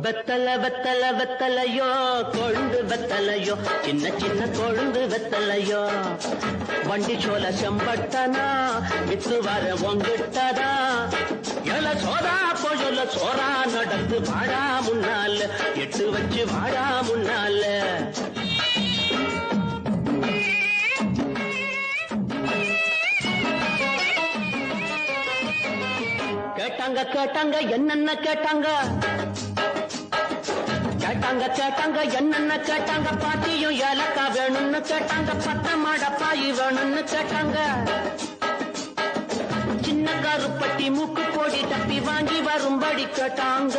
வெத்தல வெத்தல வெத்தலையோ கொழுந்து வெத்தலையோ சின்ன சின்ன கொழுந்து வெத்தலையோ வண்டி சோல செம்பட்டனா வித்து வர உங்கிட்டதா எல சோதா போல சோரா நடந்து வாடா முன்னால எட்டு வச்சு வாடா முன்னால கேட்டாங்க கேட்டாங்க என்னென்ன கேட்டாங்க கேட்டாங்க கேட்டாங்க என்னென்ன கேட்டாங்க பாட்டியும் ஏலக்கா வேணும்னு கேட்டாங்க பத்த மாடப்பாயி வேணும்னு கேட்டாங்க சின்ன கருப்பட்டி மூக்கு போடி தப்பி வாங்கி வரும்படி கேட்டாங்க